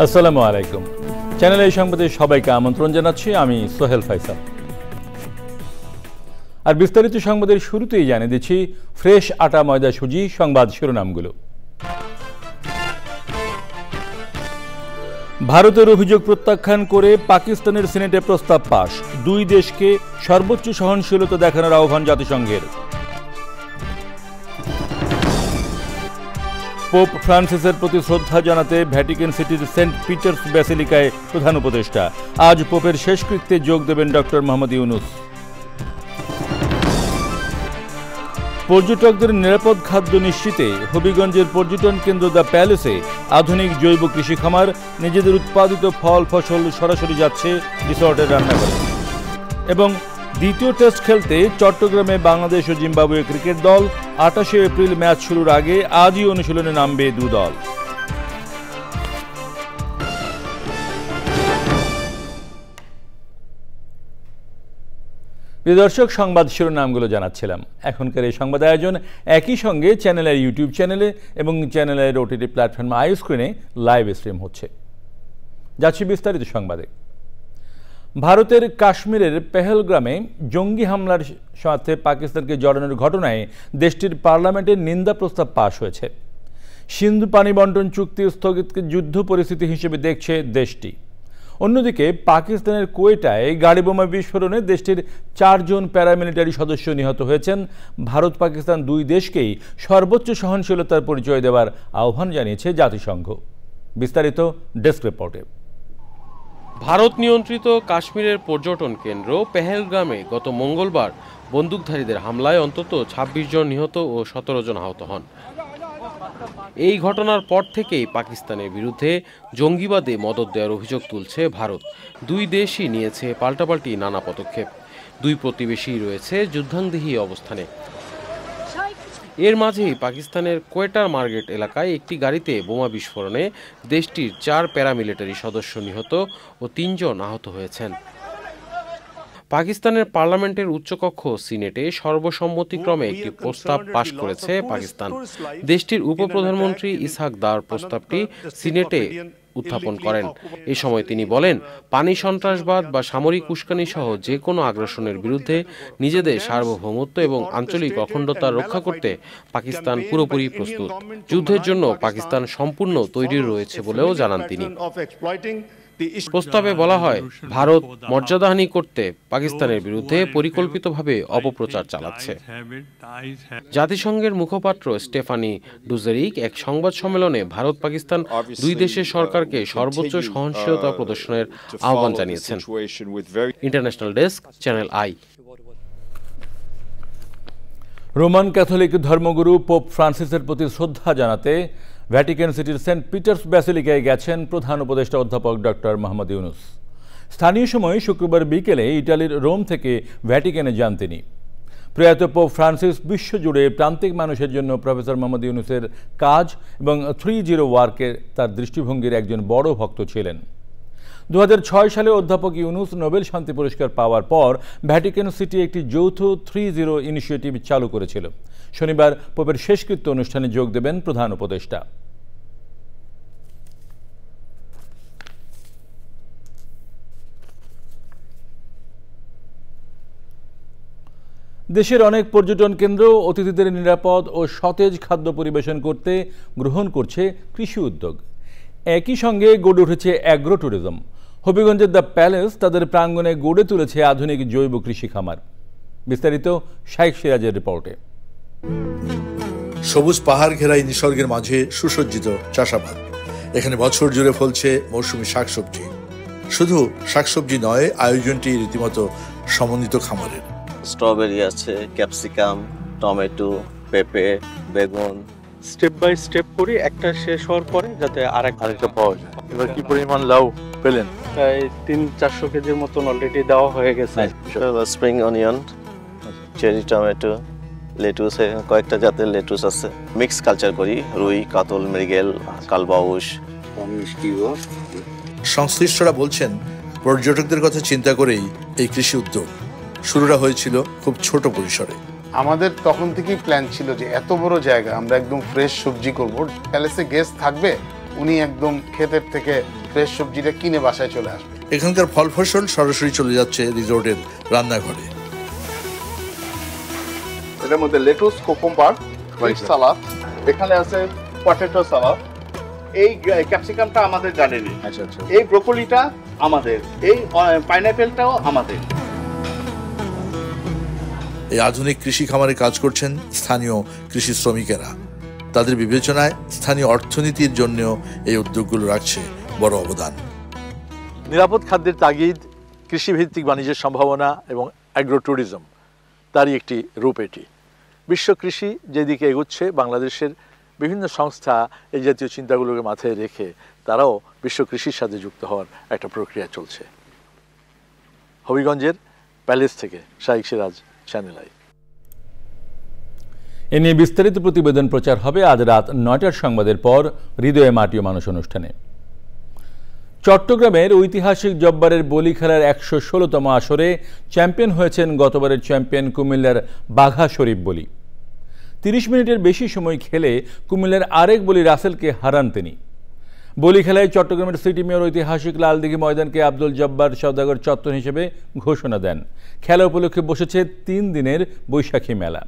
আসসালামু আলাইকুম। চ্যানেল এই সংবাদে সবাইকে আমন্ত্রণ জানাচ্ছি, আমি সোহেল ফাইসাল। আর বিস্তারিত সংবাদের শুরুতেই জানিয়ে দিচ্ছি ফ্রেশ আটা ময়দা সুজি সংবাদ শিরোনামগুলো। ভারতের অভিযোগ প্রত্যাখ্যান করে পাকিস্তানের সিনেটে প্রস্তাব পাশ, দুই দেশকে সর্বোচ্চ সহনশীলতা দেখানোর আহ্বান জাতিসংঘের। পোপ ফ্রান্সিসের প্রতি শ্রদ্ধা জানাতে ভ্যাটিকান সিটির সেন্ট পিটার্স ব্যাসিলিকায় প্রধান উপদেষ্টা। আজ পোপের শেষকৃত্যে যোগ দেবেন ডক্টর মোহাম্মদ ইউনুস। পর্যটকদের নিরাপদ খাদ্য নিশ্চিতে হবিগঞ্জের পর্যটন কেন্দ্র দ্য প্যালেসে আধুনিক জৈব কৃষি খামার, নিজেদের উৎপাদিত ফল ফসল সরাসরি যাচ্ছে রিসর্টের রান্নাঘরে। এবং দ্বিতীয় টেস্ট খেলতে চট্টগ্রামে বাংলাদেশ ও জিম্বাবুয়ে ক্রিকেট দল। 28 এপ্রিল ম্যাচ শুরুর আগে আজই অনুশীলনে নামবে দু দল। প্রিয় দর্শক, সংবাদ শিরোনামগুলো জানাচ্ছিলাম। এখনকার এই সংবাদ আয়োজন একই সঙ্গে চ্যানেলের ইউটিউব চ্যানেলে এবং চ্যানেলের ওটিটি প্ল্যাটফর্ম আই স্ক্রিনে লাইভ স্ট্রিম হচ্ছে। যাচ্ছি বিস্তারিত সংবাদে। ভারতের কাশ্মীরের পেহেলগ্রামে জঙ্গি হামলার সাথে পাকিস্তানকে জড়ানোর ঘটনায় দেশটির পার্লামেন্টের নিন্দা প্রস্তাব পাশ হয়েছে। সিন্ধু পানি বন্টন চুক্তি স্থগিতকে যুদ্ধ পরিস্থিতি হিসেবে দেখছে দেশটি। অন্যদিকে পাকিস্তানের কোয়েটায় গাড়িবোমা বিস্ফোরণে দেশটির 4 জন প্যারামিলিটারি সদস্য নিহত হয়েছেন। ভারত পাকিস্তান দুই দেশকেই সর্বোচ্চ সহনশীলতার পরিচয় দেওয়ার আহ্বান জানিয়েছে জাতিসংঘ। বিস্তারিত ডেস্ক রিপোর্টে। ভারত নিয়ন্ত্রিত কাশ্মীরের পর্যটন কেন্দ্র পেহেলগ্রামে গত মঙ্গলবার বন্দুকধারীদের হামলায় অন্তত 26 জন নিহত ও 17 জন আহত হন। এই ঘটনার পর থেকেই পাকিস্তানের বিরুদ্ধে জঙ্গিবাদে মদদ দেওয়ার অভিযোগ তুলছে ভারত। দুই দেশই নিয়েছে পাল্টাপাল্টি নানা পদক্ষেপ। দুই প্রতিবেশী রয়েছে যুদ্ধাঙ্গদেহী অবস্থানে। এর মাঝেই পাকিস্তানের কোয়েটার মার্কেট এলাকায় একটি গাড়িতে বোমা বিস্ফোরণে দেশটির 4 প্যারামিলিটারি সদস্য নিহত ও 3 জন আহত হয়েছেন। পাকিস্তানের পার্লামেন্টের উচ্চকক্ষ সিনেটে সর্বসম্মতিক্রমে একটি প্রস্তাব পাশ করেছে পাকিস্তান। দেশটির উপপ্রধানমন্ত্রী ইসহাক দার প্রস্তাবটি সিনেটে উত্থাপন করেন। এ সময় তিনি বলেন, পানি সন্ত্রাসবাদ বা সামরিক উস্কানি সহ যে কোনো আগ্রাসনের বিরুদ্ধে নিজেদের সার্বভৌমত্ব এবং আঞ্চলিক অখণ্ডতা রক্ষা করতে পাকিস্তান পুরোপুরি প্রস্তুত। যুদ্ধের জন্য পাকিস্তান সম্পূর্ণ তৈরি রয়েছে বলেও জানান তিনি। প্রস্তাবে বলা হয়, ভারত মর্যাদাহানি করতে পাকিস্তানের বিরুদ্ধে পরিকল্পিতভাবে অপপ্রচার চালাচ্ছে। জাতিসংঘের মুখপাত্র স্টেফানি ডুজারিক এক সংবাদ সম্মেলনে ভারত পাকিস্তান দুই দেশের সরকারকে সর্বোচ্চ সহনশীলতা প্রদর্শনের আহ্বান জানিয়েছেন। International desk, channel I. Roman Catholic ধর্মগুরু পোপ ফ্রান্সিসের প্রতি শ্রদ্ধা জানাতে ভ্যাটিকান সিটির সেন্ট পিটার্স ব্যাসিলিকায় গেছেন প্রধান উপদেষ্টা অধ্যাপক ডক্টর মোহাম্মদ ইউনুস। স্থানীয় সময় শুক্রবার বিকেলে ইটালির রোম থেকে ভ্যাটিকানে যান তিনি। প্রয়াত পোপ ফ্রান্সিস বিশ্বজুড়ে প্রান্তিক মানুষের জন্য প্রফেসর মোহাম্মদ ইউনুসের কাজ এবং 30 ওয়ার্কের তার দৃষ্টিভঙ্গির একজন বড় ভক্ত ছিলেন। 2006 সালে অধ্যাপক ইউনুস নোবেল শান্তি পুরস্কার পাওয়ার পর ভ্যাটিকান সিটি একটি যৌথ 30 ইনিশিয়েটিভ চালু করেছিল। শনিবার পোপের শেষকৃত্য অনুষ্ঠানে যোগ দেবেন প্রধান উপদেষ্টা। দেশের অনেক পর্যটন কেন্দ্র অতিথিদের নিরাপদ ও সতেজ খাদ্য পরিবেশন করতে গ্রহণ করছে কৃষি উদ্যোগ। একই সঙ্গে গড়ে উঠেছে অ্যাগ্রো ট্যুরিজম। হবিগঞ্জের দ্য প্যালেস তাদের প্রাঙ্গণে গড়ে তুলেছে আধুনিক জৈব কৃষি খামার। বিস্তারিত শাইখ সিরাজের রিপোর্টে। সবুজ পাহাড় ঘেরা এই নিসর্গের মাঝে সুসজ্জিত চাষাবাদ। এখানে বছর জুড়ে ফলছে মৌসুমী শাকসবজি। শুধু শাকসবজি নয়, আয়োজনটি রীতিমতো সমন্বিত খামারের। স্ট্রবেরি আছে, ক্যাপসিকাম, টমেটো, পেঁপে, বেগুন। স্টেপ বাই স্টেপ করি, একটা শেষ হওয়ার পরে যাতে আরেকটা পাওয়া যায়। এবার কি পরিমাণ লাউ পেলেন? প্রায় 300-400 কেজির মতন অলরেডি দেওয়া হয়ে গেছে। Spring onion, cherry tomato, lettuce, কয়েকটা জাতের লেটুস আছে। মিক্স কালচার করি, রুই, কাতল, মৃগেল, কালবাউস। সংশ্লিষ্টরা বলছেন পর্যটকদের কথা চিন্তা করেই এই কৃষি উদ্যোগ শুরুটা হয়েছিল খুব ছোট পরিসরে। আমাদের তখন থেকেই প্ল্যান ছিল যে এত বড় জায়গা আমরা একদম ফ্রেশ সবজি করব, প্যালেসে গেস্ট থাকবে, উনি একদম ক্ষেতের থেকে ফ্রেশ সবজিটা কিনে বাসায় চলে আসবে। এখানকার ফল ফসল সরাসরি চলে যাচ্ছে রিসোর্টের রান্নাঘরে। এটার মধ্যে লেটুস, কুকুম্বার, ফিশ সালাদ, এখানে আছে পটেটো সালাদ, এই ক্যাপসিকামটা আমাদের গার্ডেনে, এই ব্রোকলিটা আমাদের, এই পাইনাপেলটাও আমাদের। এই আধুনিক কৃষি খামারে কাজ করছেন স্থানীয় কৃষি শ্রমিকেরা। তাদের বিবেচনায় স্থানীয় অর্থনীতির জন্য এই উদ্যোগগুলো রাখছে বড় অবদান। নিরাপদ খাদ্যের তাগিদ, কৃষিভিত্তিক বাণিজ্যের সম্ভাবনা এবং অ্যাগ্রো ট্যুরিজম তারই একটি রূপ এটি। বিশ্ব কৃষি যেদিকে এগোচ্ছে, বাংলাদেশের বিভিন্ন সংস্থা এই জাতীয় চিন্তাগুলোকে মাথায় রেখে তারাও বিশ্ব কৃষির সাথে যুক্ত হওয়ার একটা প্রক্রিয়া চলছে। হবিগঞ্জের প্যালেস থেকে শাইখ সিরাজ, চ্যানেল আই। এ নিয়ে বিস্তারিত প্রতিবেদন প্রচার হবে আজ রাত ৯টার সংবাদের পর হৃদয়ে মাটি ও মানুষ অনুষ্ঠানে। চট্টগ্রামের ঐতিহাসিক জব্বারের বলি খেলার ১১৬তম আসরে চ্যাম্পিয়ন হয়েছেন গতবারের চ্যাম্পিয়ন কুমিল্লার বাঘা শরীফ বলি। ৩০ মিনিটের বেশি সময় খেলে কুমিল্লার আরেক বলি রাসেলকে হারান তিনি। বলি খেলায় চট্টগ্রামের সিটি মেয়র ঐতিহাসিক লালদিঘি ময়দানকে আব্দুল জব্বার সওদাগর চত্বর হিসেবে ঘোষণা দেন। খেলা উপলক্ষে বসেছে ৩ দিনের বৈশাখী মেলা।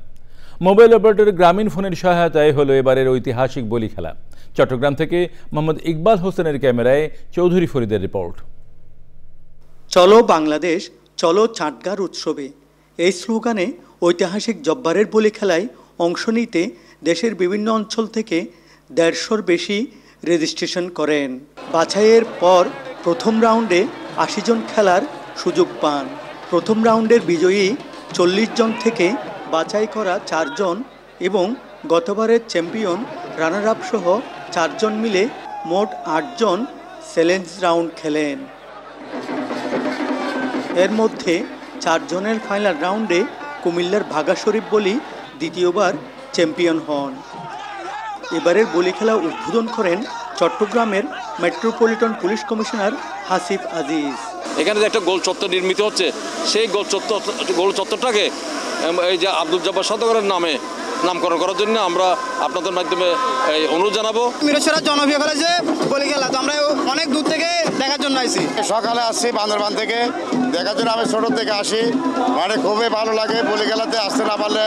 মোবাইল অপারেটর গ্রামীণ ফোনের সহায়তায় হলো এবারের ঐতিহাসিক বলি খেলা। চট্টগ্রাম থেকে মোহাম্মদ ইকবাল হোসেনের ক্যামেরায় চৌধুরী ফরিদের রিপোর্ট। চলো বাংলাদেশ, চলো চাটগার উৎসবে, এই স্লোগানে ঐতিহাসিক জব্বারের বলি খেলায় অংশ নিতে দেশের বিভিন্ন অঞ্চল থেকে ১৫০'র বেশি রেজিস্ট্রেশন করেন। বাছাইয়ের পর প্রথম রাউন্ডে ৮০ জন খেলার সুযোগ পান। প্রথম রাউন্ডের বিজয়ী ৪০ জন থেকে বাছাই করা ৪ জন এবং গতবারের চ্যাম্পিয়ন রানার আপ সহ ৪ জন মিলে মোট ৮ জন চ্যালেঞ্জ রাউন্ড খেলেন। এর মধ্যে ৪ জনের ফাইনাল রাউন্ডে কুমিল্লার বাঘা শরীফ বলি দ্বিতীয়বার চ্যাম্পিয়ন হন। এবারের বলি খেলা উদ্বোধন করেন চট্টগ্রামের metropolitan police commissioner Hasif Aziz. এখানে যে একটা গোল চত্বর নির্মিত হচ্ছে, সেই গোল চত্বরটাকে এই যে আব্দুল জব্বার সওদাগরের নামে নামকরণ করার জন্য আমরা আপনাদের মাধ্যমে অনুরোধ জানাবো। মিরসরাত জনপ্রিয় খেলা যে বলি খেলা, তো আমরা অনেক দূর থেকে দেখার জন্য আসি। সকালে আসছি বান্দরবান থেকে, দেখার জন্য আমি ছোট থেকে আসি। মানে খুবই ভালো লাগে বলি খেলাতে আসতে না পারলে,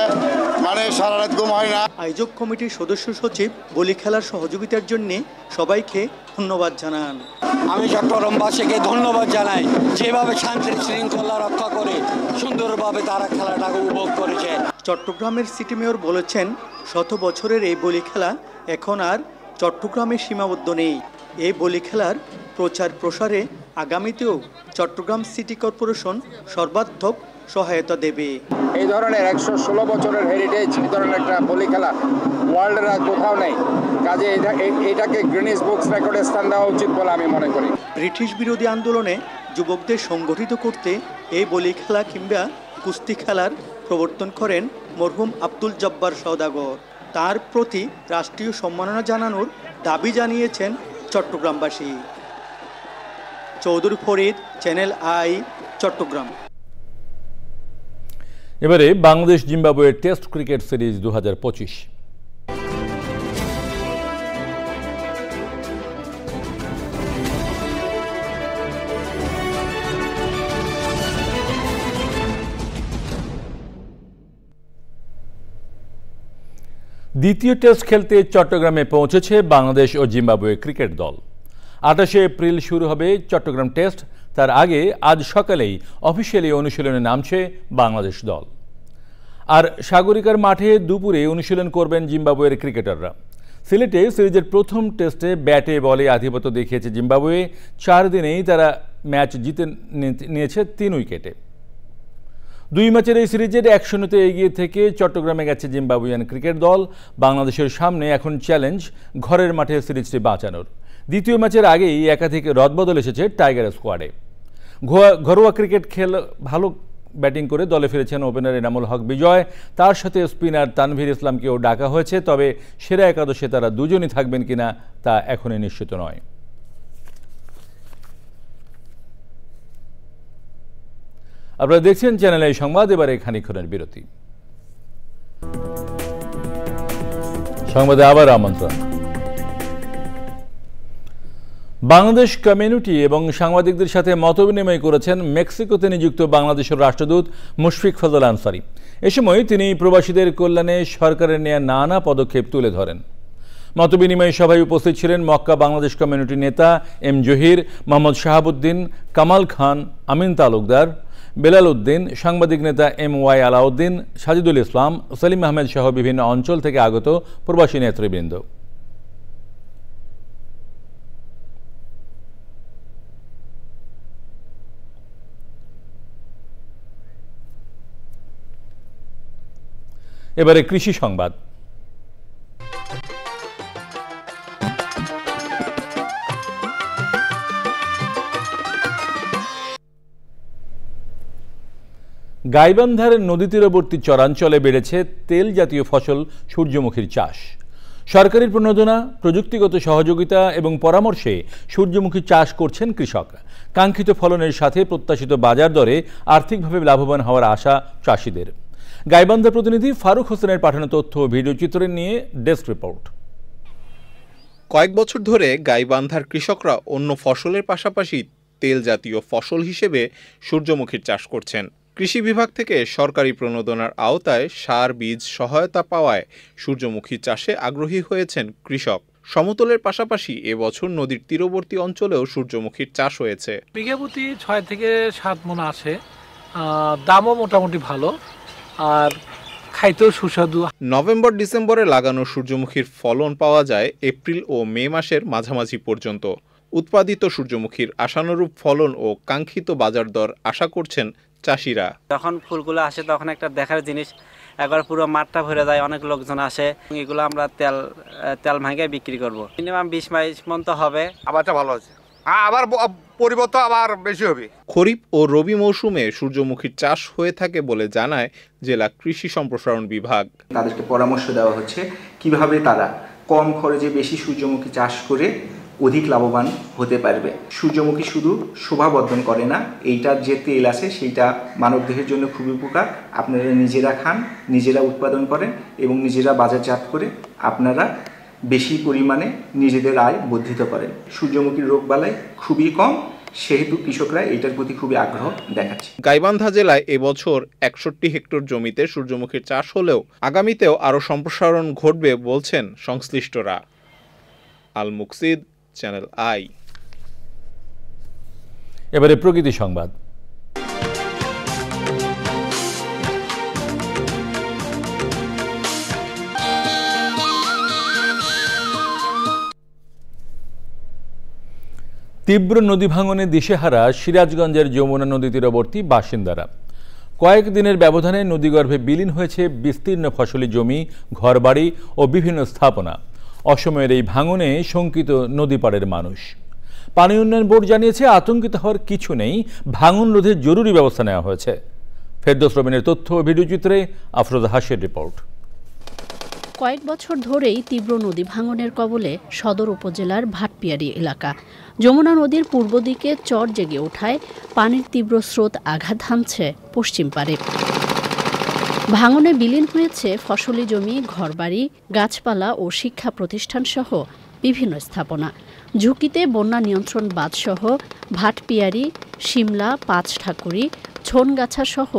মানে সারা রাত ঘুম হয় না। আয়োজক কমিটির সদস্য সচিব বলি খেলার সহযোগিতার জন্য সবাইকে ধন্যবাদ জানান। আমি চট্টগ্রামবাসীকে ধন্যবাদ জানাই, যেভাবে শান্তি শৃঙ্খলা রক্ষা করে সুন্দরভাবে তারা খেলাটাকে উপভোগ করেছে। চট্টগ্রামের সিটি মেয়র বলেছেন, ১০০ বছরের এই বলি খেলা এখন আর চট্টগ্রামে সীমাবদ্ধ নেই। এই বলি খেলার প্রচার প্রসারে আগামীতেও চট্টগ্রাম সিটি কর্পোরেশন সর্বাত্মক সহায়তা দেবে। এই ধরনের ১১৬ বছরের হেরিটেজ, এই ধরনের একটা বলি খেলা ওয়ার্ল্ডের আর কোথাও নেই। কাজে এটাকে গ্রিনিস বুকস রেকর্ডে স্থান দেওয়া উচিত বলে আমি মনে করি। ব্রিটিশ বিরোধী আন্দোলনে যুবকদের সংগঠিত করতে এই বলি খেলা কিংবা কুস্তি খেলার প্রবর্তন করেন মরহুম আব্দুল জব্বার সওদাগর। তার প্রতি রাষ্ট্রীয় সম্মাননা জানানোর দাবি জানিয়েছেন চট্টগ্রামবাসী। Chowdhury Farid, channel I, Chittagong. এবারে Bangladesh Zimbabwe test cricket series 2025। দ্বিতীয় টেস্ট খেলতে চট্টগ্রামে পৌঁছেছে বাংলাদেশ ও জিম্বাবুয়ে ক্রিকেট দল। ২৮শে এপ্রিল শুরু হবে চট্টগ্রাম টেস্ট। তার আগে আজ সকালেই অফিসিয়ালি অনুশীলনে নামছে বাংলাদেশ দল। আর সাগরিকার মাঠে দুপুরে অনুশীলন করবেন জিম্বাবুয়ের ক্রিকেটাররা। সিলেটে সিরিজের প্রথম টেস্টে ব্যাটে বলে আধিপত্য দেখিয়েছে জিম্বাবুয়ে। ৪ দিনেই তারা ম্যাচ জিতে নিয়েছে ৩ উইকেটে। 2 ম্যাচের এই সিরিজের 1-0-তে এগিয়ে থেকে চট্টগ্রামে গেছে জিম্বাবুইয়ান ক্রিকেট দল। বাংলাদেশের সামনে এখন চ্যালেঞ্জ ঘরের মাঠে সিরিজটি বাঁচানোর। দ্বিতীয় ম্যাচের আগেই একাধিক রদবদল এসেছে টাইগার স্কোয়াডে। ঘরোয়া ক্রিকেট ভালো ব্যাটিং করে দলে ফিরেছেন ওপেনার এনামুল হক বিজয়, তার সাথে স্পিনার তানভীর ইসলামকেও ডাকা হয়েছে। তবে সেরা একাদশে তারা দুজনই থাকবেন কিনা তা এখনই নিশ্চিত নয়। আপনারা দেখছেন চ্যানেল এই সংবাদ। এবারে খানিকক্ষণের বিরতি। সংবাদে আবার আমন্ত্রণ। বাংলাদেশ কমিউনিটি এবং সাংবাদিকদের সাথে মতবিনিময় করেছেন মেক্সিকোতে নিযুক্ত বাংলাদেশের রাষ্ট্রদূত মুশফিক ফজল আনসারী। এ সময় তিনি প্রবাসীদের কল্যাণে সরকারের নেয়া নানা পদক্ষেপ তুলে ধরেন। মতবিনিময় সভায় উপস্থিত ছিলেন মক্কা বাংলাদেশ কমিউনিটি নেতা এম জহির, মোহাম্মদ শাহাবুদ্দিন, কামাল খান, আমিন তালুকদার, বেলাল উদ্দিন, সাংবাদিক নেতা এম ওয়াই আলাউদ্দিন, সাজিদুল ইসলাম, সেলিম আহমেদ সহ বিভিন্ন অঞ্চল থেকে আগত প্রবাসী নেতৃবৃন্দ। এবারে কৃষি সংবাদ। গাইবান্ধার নদী তীরবর্তী চরাঞ্চলে বেড়েছে তেল জাতীয় ফসল সূর্যমুখীর চাষ। সরকারি প্রণোদনা, প্রযুক্তিগত সহযোগিতা এবং পরামর্শে সূর্যমুখী চাষ করছেন কৃষক। কাঙ্ক্ষিত ফলনের সাথে প্রত্যাশিত বাজার দরে আর্থিকভাবে লাভবান হওয়ার আশা চাষিদের। গাইবান্ধা প্রতিনিধি ফারুক হোসেনের পাঠানো তথ্য ও ভিডিও চিত্র নিয়ে ডেস্ক রিপোর্ট। কয়েক বছর ধরে গাইবান্ধার কৃষকরা অন্য ফসলের পাশাপাশি তেল জাতীয় ফসল হিসেবে সূর্যমুখীর চাষ করছেন। কৃষি বিভাগ থেকে সরকারি প্রণোদনার আওতায় সার বীজ সহায়তা পাওয়ায় সূর্যমুখী চাষে আগ্রহী হয়েছেন কৃষক। সমতলের পাশাপাশি এবছর নদীর তীরবর্তী অঞ্চলেও সূর্যমুখীর চাষ হয়েছে। বিঘা প্রতি 6 থেকে 7 মণ আছে, দামও মোটামুটি ভালো আর খাইতেও সুস্বাদু। নভেম্বর ডিসেম্বরে লাগানো সূর্যমুখীর ফলন পাওয়া যায় এপ্রিল ও মে মাসের মাঝামাঝি পর্যন্ত। উৎপাদিত সূর্যমুখীর আশানুরূপ ফলন ও কাঙ্ক্ষিত বাজার দর আশা করছেন চাষিরা। যখন ফুলগুলো আসে তখন একটা দেখার জিনিস, একবার পুরো মাঠটা ভরে যায়, অনেক লোকজন আসে। এগুলো আমরা তেল ভাঙে বিক্রি করব। মিনিমাম 20-22 মণ তো হবে। আবারটা ভালো আছে, আবার পরিবর্তন আবার বেশি হবে। খরিফ ও রবি মৌসুমে সূর্যমুখীর চাষ হয়ে থাকে বলে জানায় জেলা কৃষি সম্প্রসারণ বিভাগ। তাদেরকে পরামর্শ দেওয়া হচ্ছে কিভাবে তারা কম খরচে বেশি সূর্যমুখী চাষ করে অধিক লাভবান হতে পারবে। সূর্যমুখী শুধু শোভাবর্ধন করে না, এইটার যে তেল আছে সেইটা মানবদেহের জন্য খুবই উপকার। আপনারা নিজেরা খান, নিজেরা উৎপাদন করেন এবং নিজেরা বাজারজাত করে আপনারা বেশি পরিমাণে নিজেদের আয় বর্ধিত করেন। সূর্যমুখীর রোগবালাই খুবই কম, সেহেতু কৃষকরা এটার প্রতি খুবই আগ্রহ দেখাচ্ছে। গাইবান্ধা জেলায় এবছর 61 হেক্টর জমিতে সূর্যমুখীর চাষ হলেও আগামীতেও আরও সম্প্রসারণ ঘটবে বলছেন সংশ্লিষ্টরা। আল মুকসিদ, চ্যানেল আই। এবারে প্রকৃতি সংবাদ। তীব্র নদী ভাঙনে দিশেহারা সিরাজগঞ্জের যমুনা নদী তীরবর্তী বাসিন্দারা। কয়েকদিনের ব্যবধানে নদীগর্ভে বিলীন হয়েছে বিস্তীর্ণ ফসলি জমি, ঘরবাড়ি ও বিভিন্ন স্থাপনা। অসময়ের এই ভাঙনে শঙ্কিত নদীপাড়ের মানুষ। পানি উন্নয়ন বোর্ড জানিয়েছে আতঙ্কিত হওয়ার কিছু নেই, ভাঙন রোধে জরুরি ব্যবস্থা নেওয়া হয়েছে। ফেরদৌস রবিনের তথ্য ও ভিডিওচিত্রে আফরোজা হাসের রিপোর্ট। কয়েক বছর ধরেই তীব্র নদী ভাঙনের কবলে সদর উপজেলার ভাটপিয়ারি এলাকা। যমুনা নদীর পূর্ব দিকে চর জেগে ওঠায় পানির তীব্র স্রোত আঘাত হানছে পশ্চিম পারে। ভাঙনে বিলীন হয়েছে ফসলি জমি, ঘরবাড়ি, গাছপালা ও শিক্ষা প্রতিষ্ঠান সহ বিভিন্ন স্থাপনা। ঝুঁকিতে বন্যা নিয়ন্ত্রণ বাঁধসহ ভাটপিয়ারি, শিমলা, পাঁচঠাকুরি, ছনগাছা সহ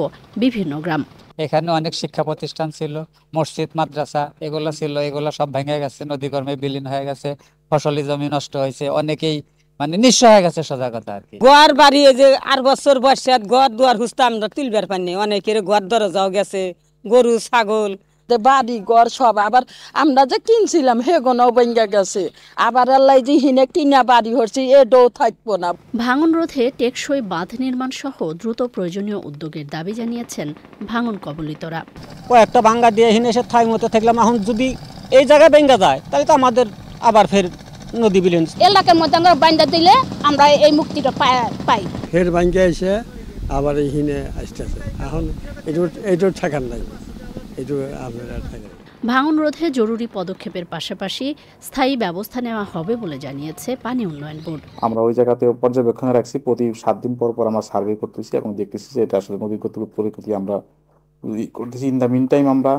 বিভিন্ন গ্রাম। এখানে অনেক শিক্ষা প্রতিষ্ঠান ছিল, মসজিদ, মাদ্রাসা এগুলো ছিল, এগুলো সব ভেঙে গেছে, নদীগর্ভে বিলীন হয়ে গেছে, ফসলি জমি নষ্ট হয়েছে, অনেকেই নিঃস্ব হয়ে গেছে। সোজা কথা আর কি, ঘর বাড়ি যে 8 বছর বয়সে ঘর দুয়ার হুস্তা আমরা তুলবার পাইনি, অনেকের ঘর দরজাও গেছে, গরু ছাগল বাড়ি ঘর সব আবার আমরা যে কিনছিলাম হেগোনাও ভেঙে গেছে আবার আল্লাহ যে হিনে কিনা বাড়ি হচ্ছে এটাও থাকবো না। ভাঙন রোধে টেকসই বাঁধ নির্মাণ সহ দ্রুত প্রয়োজনীয় উদ্যোগের দাবি জানিয়েছেন ভাঙন কবলিতরা। কয়েকটা ভাঙ্গা দিয়ে হিনে এসে ঠাই মতো থাকলাম, এখন যদি এই জায়গায় ভেঙে যায় তাহলে তো আমাদের আবার ফের নদী বিলীন এলাকার মধ্যে আমরা বাইন্দা দিলে আমরা এই মুক্তিটা পাই। ফের ভাঙ্গে এসে আবার এই হিনে আসতেছে, এখন এইটা ঠেকান নাই, এইটা আপনারা ঠেকান। ভাঙন রোধে জরুরি পদক্ষেপের পাশাপাশি স্থায়ী ব্যবস্থা নেওয়া হবে বলে জানিয়েছে পানি উন্নয়ন বোর্ড। আমরা ওই জায়গাতে পর্যবেক্ষণে রাখছি, প্রতি 7 দিন পর পর আমরা সার্ভে করতেছি এবং দেখতেছি যে এটা আসলে নদীর পরিস্থিতি আমরা করতেছি। ইন দ্য মিন টাইম আমরা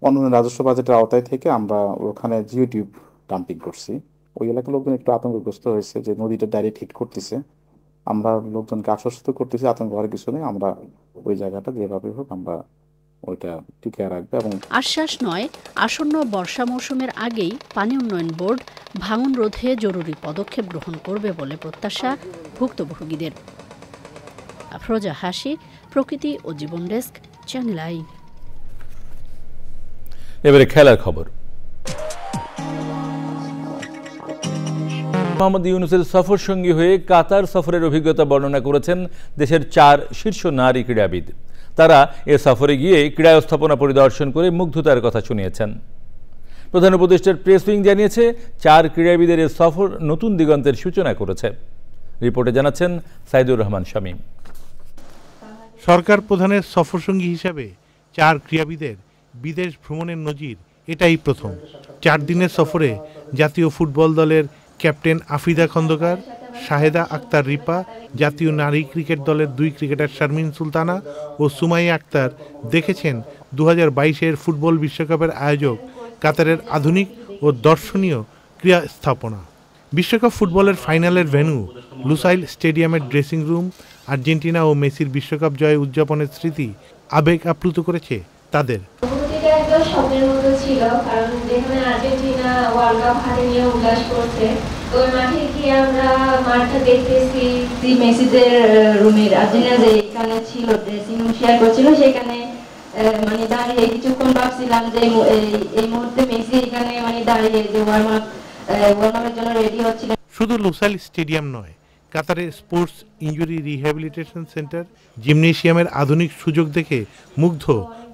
অন্য রাজস্ব বাজেটের আওতায় থেকে আমরা ওখানে জিও টিউব ডাম্পিং করছি। ওই এলাকার লোকজন একটু আতঙ্কগ্রস্ত হয়েছে যে নদীটা ডাইরেক্ট হিট করতেছে। আমরা লোকজনকে আশ্বস্ত করতেছি আতঙ্ক হওয়ার কিছু নেই, আমরা ওই জায়গাটা যেভাবে হোক আমরা ওইটা টিকে রাখবে। এবং আশ্বাস নয়, আসন্ন বর্ষা মৌসুমের আগেই পানি উন্নয়ন বোর্ড ভাঙন রোধে জরুরি পদক্ষেপ গ্রহণ করবে বলে প্রত্যাশা ভুক্তভোগীদের। আফরোজা হাসি, প্রকৃতি ও জীবন ডেস্ক, চ্যানেল আই। এবারে খেলার খবর। মোহাম্মদ ইউনূসের সফর সঙ্গী হয়ে কাতার সফরের অভিজ্ঞতা বর্ণনা করেছেন দেশের 4 শীর্ষ নারী ক্রীড়াবিদ। তারা এ সফরে গিয়ে ক্রীড়া স্থাপনা পরিদর্শন করে মুগ্ধতার কথা শুনিয়েছেন। প্রধান উপদেষ্টার প্রেস উইং জানিয়েছে 4 ক্রীড়াবিদের এ সফর নতুন দিগন্তের সূচনা করেছে। রিপোর্টে জানাচ্ছেন সাইদুর রহমান শামীম। সরকার প্রধানের সফরসঙ্গী হিসাবে 4 ক্রীড়াবিদের বিদেশ ভ্রমণের নজির এটাই প্রথম। 4 দিনের সফরে জাতীয় ফুটবল দলের ক্যাপ্টেন আফিদা খন্দকার, শাহেদা আক্তার রিপা, জাতীয় নারী ক্রিকেট দলের 2 ক্রিকেটার শারমিন সুলতানা ও সুমাইয়া আক্তার দেখেছেন 2022-এর ফুটবল বিশ্বকাপের আয়োজক কাতারের আধুনিক ও দর্শনীয় ক্রীড়া স্থাপনা। বিশ্বকাপ ফুটবলের ফাইনালের ভেন্যু লুসাইল স্টেডিয়ামের ড্রেসিং রুম আর্জেন্টিনা ও মেসির বিশ্বকাপ জয় উদযাপনের স্মৃতি আবেগ আপ্লুত করেছে তাদের। স্বপ্নের মতো ছিল, কারণ যেখানে আর্জেন্টিনা ওয়ার্ল্ড কাপ হাতে নিয়ে উল্লাস করছে, ওই মাঠে গিয়ে আমরা মাঠটা দেখতেছি। মেসিদের রুমের আর্জেন্টিনা যেখানে ছিল ড্রেসিং রুম শেয়ার করছিল, সেখানে মানে দাঁড়িয়ে কিছুক্ষণ ভাবছিলাম যে এই মুহূর্তে মেসি এখানে মানে দাঁড়িয়ে যে ওয়ার্ম আপের জন্য রেডি হচ্ছিল। শুধু লুসাইল স্টেডিয়াম নয়, কাতারের স্পোর্টস ইনজুরি রিহ্যাবিলিটেশন সেন্টার, জিমনেশিয়ামের আধুনিক সুযোগ দেখে মুগ্ধ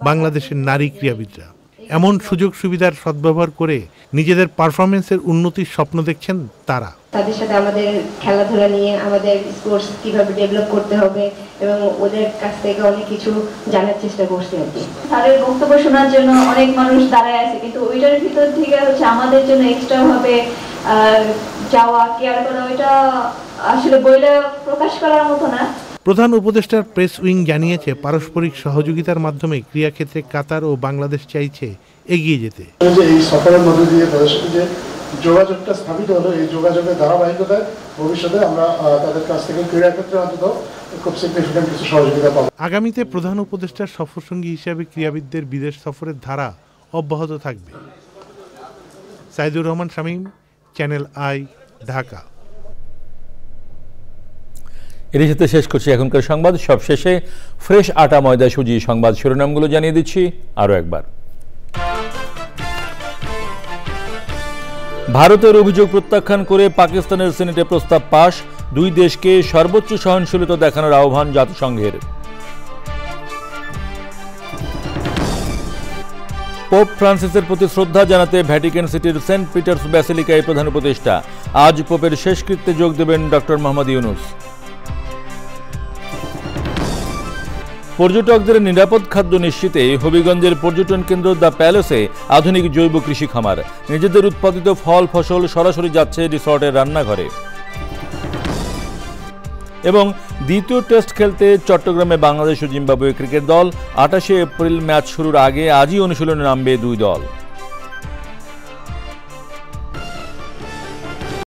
বাংলাদেশের নারী ক্রীড়াবিদরা। এমন সুযোগ সুবিধার সদ্ব্যবহার করে নিজেদের পারফরমেন্সের উন্নতির স্বপ্ন দেখছেন তারা। তাদের সাথে আমাদের খেলাধুলা নিয়ে আমাদের স্পোর্টস কিভাবে ডেভেলপ করতে হবে এবং ওদের কাছ থেকে অনেক কিছু জানার চেষ্টা করছি আর কি। তাদের বক্তব্য শোনার জন্য অনেক মানুষ দাঁড়ায় আছে, কিন্তু ওইটার ভিতর থেকে হচ্ছে আমাদের জন্য এক্সট্রা ভাবে যাওয়া, কেয়ার করা, ওইটা আসলে বইলে প্রকাশ করার মতো না। প্রধান উপদেষ্টার প্রেস উইং জানিয়েছে পারস্পরিক সহযোগিতার মাধ্যমে ক্রীড়াক্ষেত্রে কাতার ও বাংলাদেশ চাইছে এগিয়ে যেতে। এই সফরের মধ্যে দিয়ে তাদের সাথে যে যোগাযোগটা স্থাপিত হলো, এই যোগাযোগের ধারাবাহিকতায় ভবিষ্যতে আমরা তাদের কাছ থেকে ক্রীড়াক্ষেত্রে অন্তত খুব সিগনিফিক্যান্ট কিছু সহযোগিতা পাবো। আগামীতে প্রধান উপদেষ্টার সফরসঙ্গী হিসাবে ক্রীড়াবিদদের বিদেশ সফরের ধারা অব্যাহত থাকবে। Saidur Rahman Shamim, channel I, Dhaka. এর সাথে শেষ করছি এখনকার সংবাদ। সবশেষে ফ্রেশ আটা ময়দা সুজি সংবাদ শিরোনামগুলো জানিয়ে দিচ্ছি আরও একবার। ভারতের অভিযোগ প্রত্যাখ্যান করে পাকিস্তানের সিনেটে প্রস্তাব পাশ, 2 দেশকে সর্বোচ্চ সহনশীলতা দেখানোর আহ্বান জাতিসংঘের। পোপ ফ্রান্সিসের প্রতি শ্রদ্ধা জানাতে ভ্যাটিকান সিটির সেন্ট পিটার্স ব্যাসিলিকায় প্রধান উপদেষ্টা। আজ পোপের শেষকৃত্যে যোগ দেবেন ডক্টর মোহাম্মদ ইউনূস। পর্যটকদের নিরাপদ খাদ্য নিশ্চিতে হবিগঞ্জের পর্যটন কেন্দ্র দ্য প্যালেসে আধুনিক জৈব কৃষি খামার। নিজেদের উৎপাদিত ফল ফসল সরাসরি যাচ্ছে রিসর্টের রান্নাঘরে। এবং দ্বিতীয় টেস্ট খেলতে চট্টগ্রামে বাংলাদেশ ও জিম্বাবুয়ে ক্রিকেট দল। 28 এপ্রিল ম্যাচ শুরুর আগে আজই অনুশীলনে নামবে 2 দল।